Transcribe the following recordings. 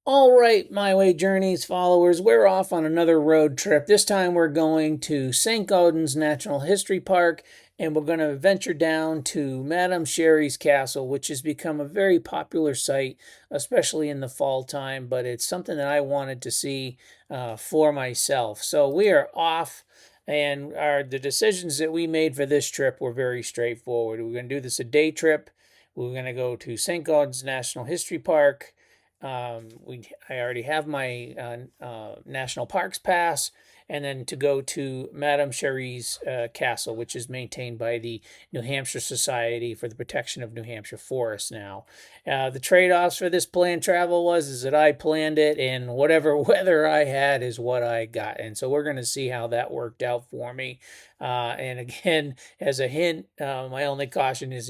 All right, MiWayJourneys followers, we're off on another road trip. This time we're going to Saint-Gaudens National History Park, and we're going to venture down to Madame Sherri's castle, which has become a very popular site, especially in the fall time, but it's something that I wanted to see for myself. So we are off, and the decisions that we made for this trip were very straightforward. We're going to do this a day trip. We're going to go to Saint-Gaudens National History Park. I already have my national parks pass, and then to go to Madame Sherri's castle, which is maintained by the New Hampshire Society for the Protection of New Hampshire Forests. Now, the trade-offs for this planned travel is that I planned it, and whatever weather I had is what I got, and so we're going to see how that worked out for me. And again, as a hint, my only caution is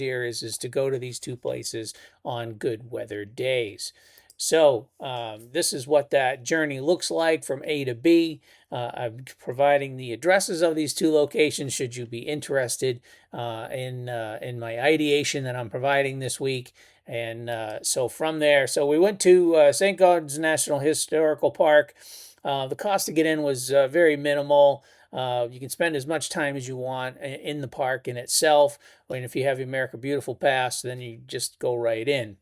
to go to these two places on good weather days. So this is what that journey looks like from A to B. I'm providing the addresses of these two locations should you be interested in my ideation that I'm providing this week. And so from there, so we went to Saint-Gaudens National Historical Park. The cost to get in was very minimal. You can spend as much time as you want in the park in itself. And if you have your America Beautiful Pass, then you just go right in.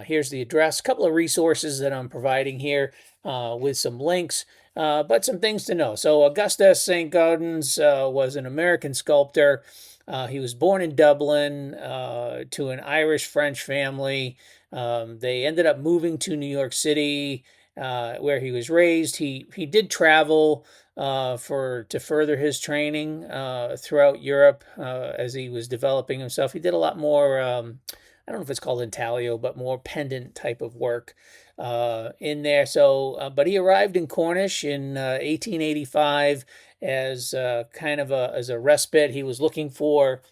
Here's the address, a couple of resources that I'm providing here with some links, but some things to know. So Augustus Saint-Gaudens was an American sculptor. He was born in Dublin to an Irish-French family. They ended up moving to New York City where he was raised. He did travel to further his training throughout Europe as he was developing himself. He did a lot more I don't know if it's called intaglio, but more pendant type of work in there. So, but he arrived in Cornish in 1885 as kind of as a respite. He was looking for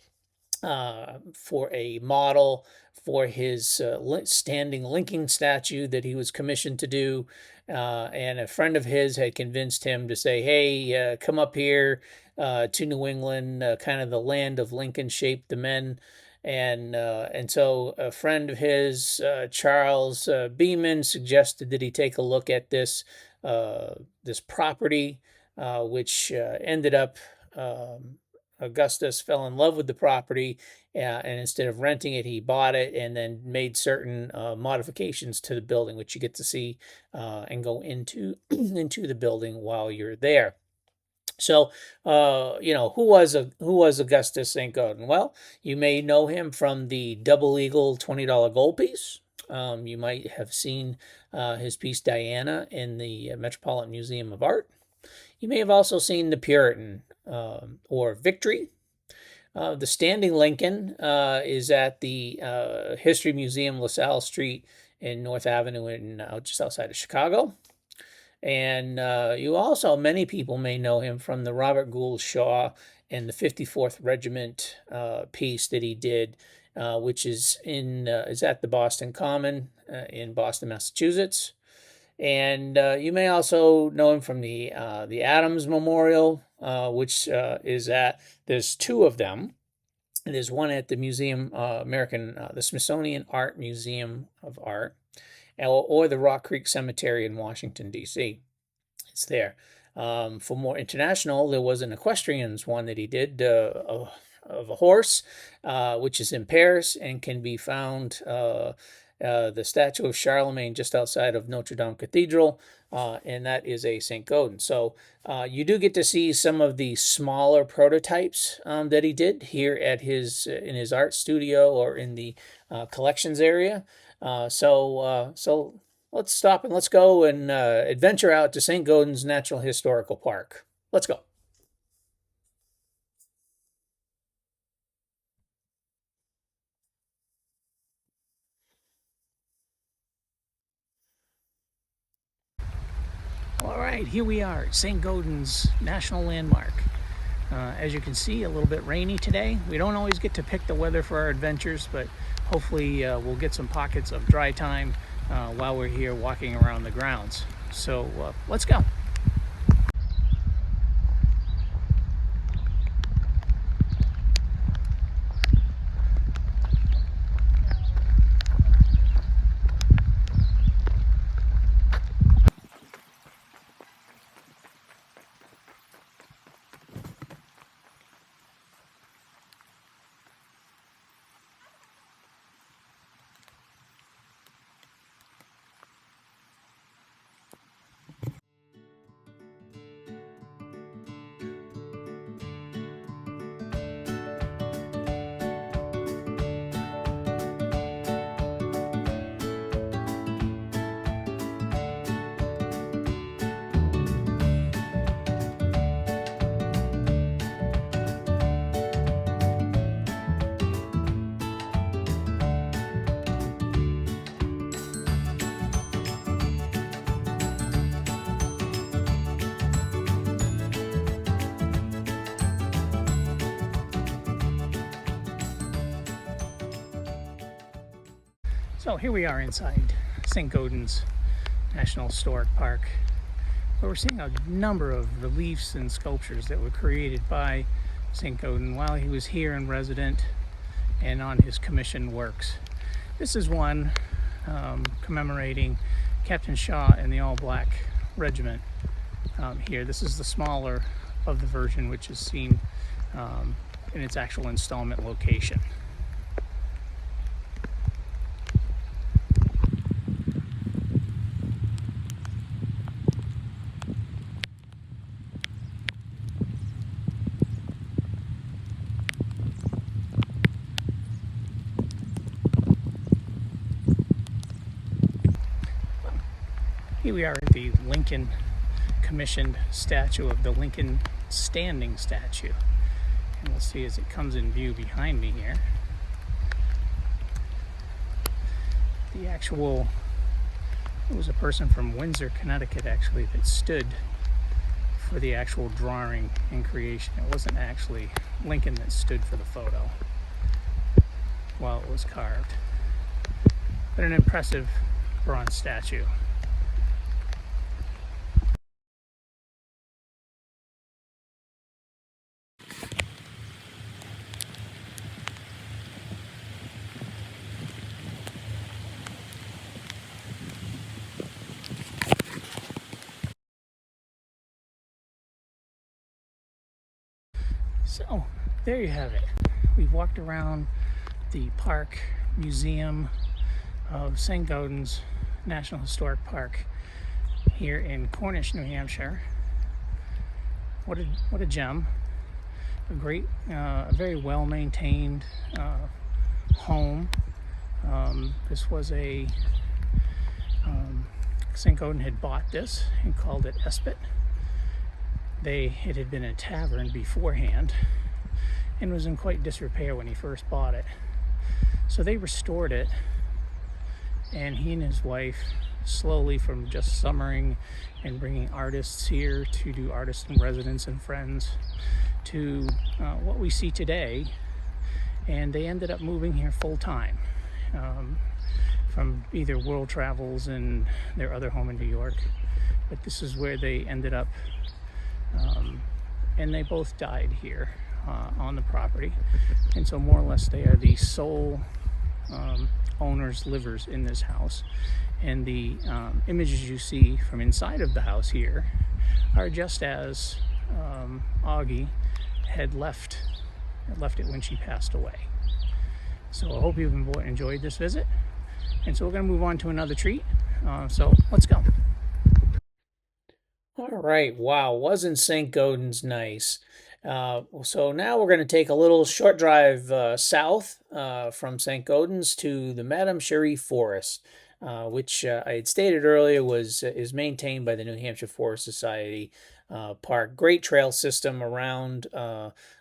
a model for his standing linking statue that he was commissioned to do. And a friend of his had convinced him to say, hey, come up here to New England, kind of the land of Lincoln-shaped men. And so a friend of his, Charles Beeman, suggested that he take a look at this property, which ended up Augustus fell in love with the property, and instead of renting it, he bought it and then made certain modifications to the building, which you get to see and go into into the building while you're there. So, who was Augustus Saint-Gaudens? Well, you may know him from the Double Eagle $20 gold piece. You might have seen his piece Diana in the Metropolitan Museum of Art. You may have also seen the Puritan or Victory. The Standing Lincoln is at the History Museum, LaSalle Street in North Avenue, just outside of Chicago. And many people may know him from the Robert Gould Shaw and the 54th Regiment piece that he did, which is at the Boston Common in Boston, Massachusetts. And you may also know him from the Adams Memorial, which there's two of them. There's one at the the Smithsonian Art Museum of Art, or the Rock Creek Cemetery in Washington, D.C. It's there. For more international, there was an equestrian's one that he did of a horse, which is in Paris and can be found the statue of Charlemagne just outside of Notre Dame Cathedral, and that is a Saint-Gaudens. So you do get to see some of the smaller prototypes that he did here at in his art studio or in the collections area. So let's stop and let's go and adventure out to Saint-Gaudens National Historical Park. Let's go. All right, here we are at Saint-Gaudens National Landmark. As you can see, a little bit rainy today. We don't always get to pick the weather for our adventures, but hopefully we'll get some pockets of dry time while we're here walking around the grounds. So let's go. So here we are inside Saint-Gaudens National Historic Park, where we're seeing a number of reliefs and sculptures that were created by Saint-Gaudens while he was here in resident and on his commissioned works. This is one commemorating Captain Shaw and the All-Black Regiment here. This is the smaller of the version, which is seen in its actual installment location. Here we are at the Lincoln commissioned statue of the Lincoln standing statue. And we'll see as it comes in view behind me here. The actual, it was a person from Windsor, Connecticut actually that stood for the actual drawing and creation. It wasn't actually Lincoln that stood for the photo while it was carved. But an impressive bronze statue. So there you have it. We've walked around the park museum of Saint-Gaudens National Historic Park here in Cornish, New Hampshire. What a gem! A great, a very well maintained home. This was a Saint-Gaudens had bought this and called it Aspet. It had been a tavern beforehand and was in quite disrepair when he first bought it. So they restored it, and he and his wife, slowly from just summering and bringing artists here to do artist in residence and friends, to what we see today. And they ended up moving here full time from either world travels and their other home in New York. But this is where they ended up. And they both died here on the property, and so more or less they are the sole owners, livers in this house. And the images you see from inside of the house here are just as Augie had left it when she passed away. So I hope you've enjoyed this visit, and so we're going to move on to another treat. So let's go. All right, wow, wasn't Saint-Gaudens nice? So now we're going to take a little short drive south from Saint-Gaudens to the Madame Sherri Forest, which I had stated earlier is maintained by the New Hampshire Forest Society Park. Great trail system around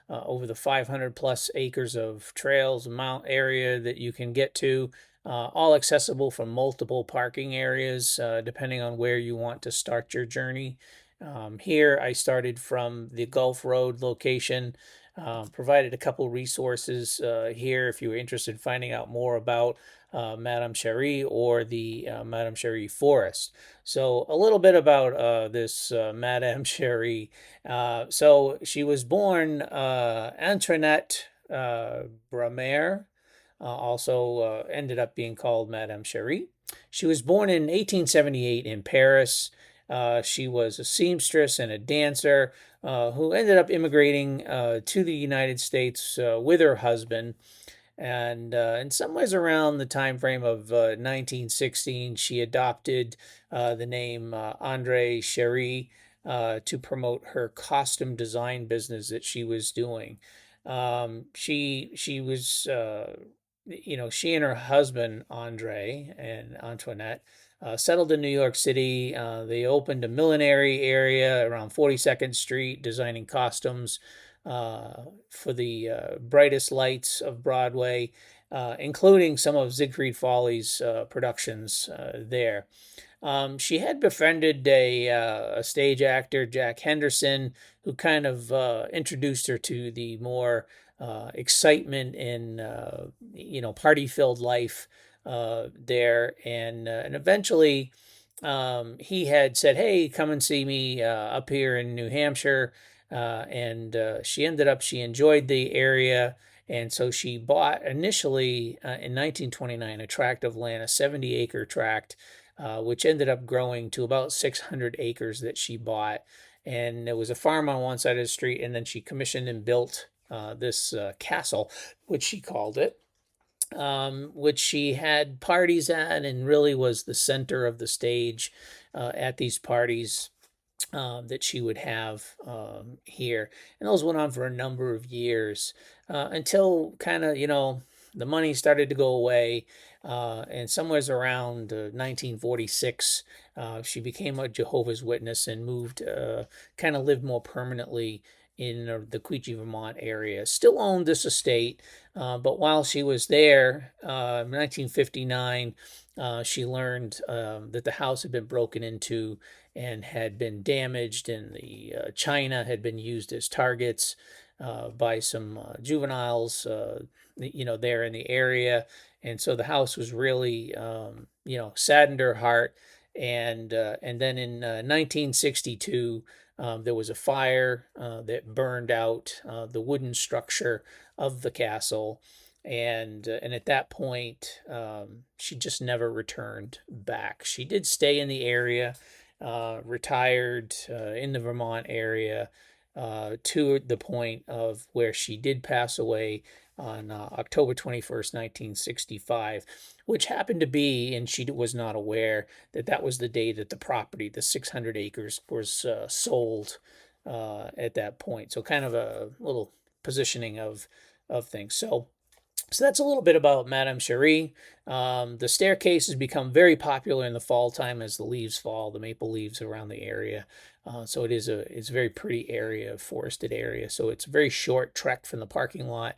over the 500 plus acres of trails, mount area that you can get to. All accessible from multiple parking areas, depending on where you want to start your journey. Here I started from the Gulf Road location, provided a couple resources here if you were interested in finding out more about Madame Sherri or the Madame Sherri Forest. So a little bit about this Madame Sherri. So she was born Antoinette Bramer. Also ended up being called Madame Sherri. She was born in 1878 in Paris. She was a seamstress and a dancer who ended up immigrating to the United States with her husband. And in some ways around the time frame of 1916, she adopted the name Andre Sherri to promote her costume design business that she was doing. She was she and her husband, Andre and Antoinette, settled in New York City. They opened a millinery area around 42nd Street, designing costumes for the brightest lights of Broadway, including some of Siegfried Folly's productions there. She had befriended a stage actor, Jack Henderson, who kind of introduced her to the more excitement and party-filled life there, and eventually he had said, "Hey, come and see me up here in New Hampshire," and she enjoyed the area. And so she bought initially in 1929 a tract of land, a 70-acre tract, which ended up growing to about 600 acres that she bought. And there was a farm on one side of the street, and then she commissioned and built this castle, which she called it, which she had parties at and really was the center of the stage at these parties that she would have here. And those went on for a number of years until kind of, the money started to go away. And somewhere around 1946, she became a Jehovah's Witness and moved, kind of lived more permanently in the Quechee, Vermont area. Still owned this estate, but while she was there, in 1959, she learned that the house had been broken into and had been damaged, and the china had been used as targets by some juveniles, there in the area. And so the house was really, saddened her heart. And then in 1962, there was a fire that burned out the wooden structure of the castle, and at that point, she just never returned back. She did stay in the area, retired in the Vermont area to the point of where she did pass away on October 21st, 1965, which happened to be, and she was not aware that that was the day that the property, the 600 acres, was sold at that point. So kind of a little positioning of things. So that's a little bit about Madame Sherri. The staircase has become very popular in the fall time as the leaves fall, the maple leaves around the area. So it's a very pretty area, forested area. So it's a very short trek from the parking lot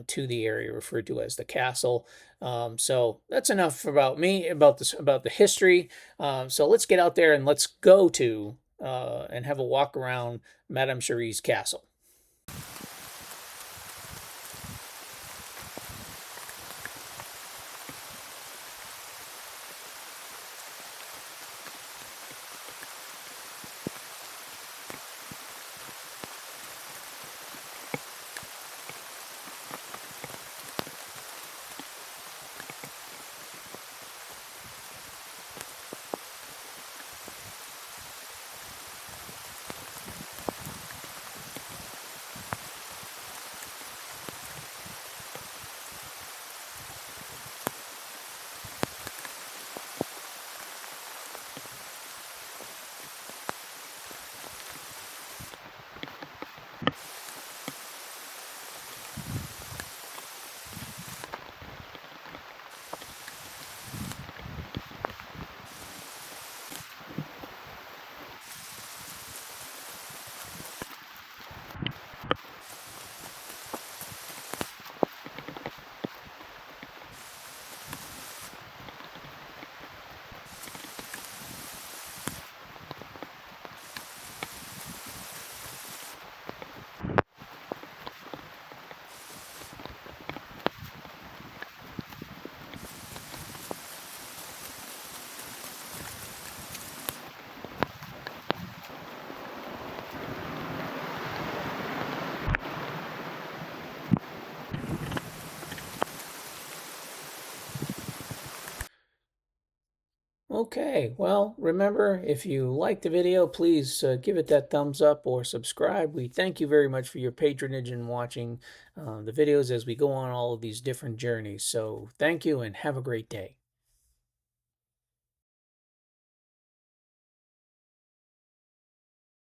to the area referred to as the castle. So that's enough about me, about the history. So let's get out there and let's go to and have a walk around Madame Sherri's castle. Okay, well, remember, if you liked the video, please give it that thumbs up or subscribe. We thank you very much for your patronage and watching the videos as we go on all of these different journeys. So thank you and have a great day.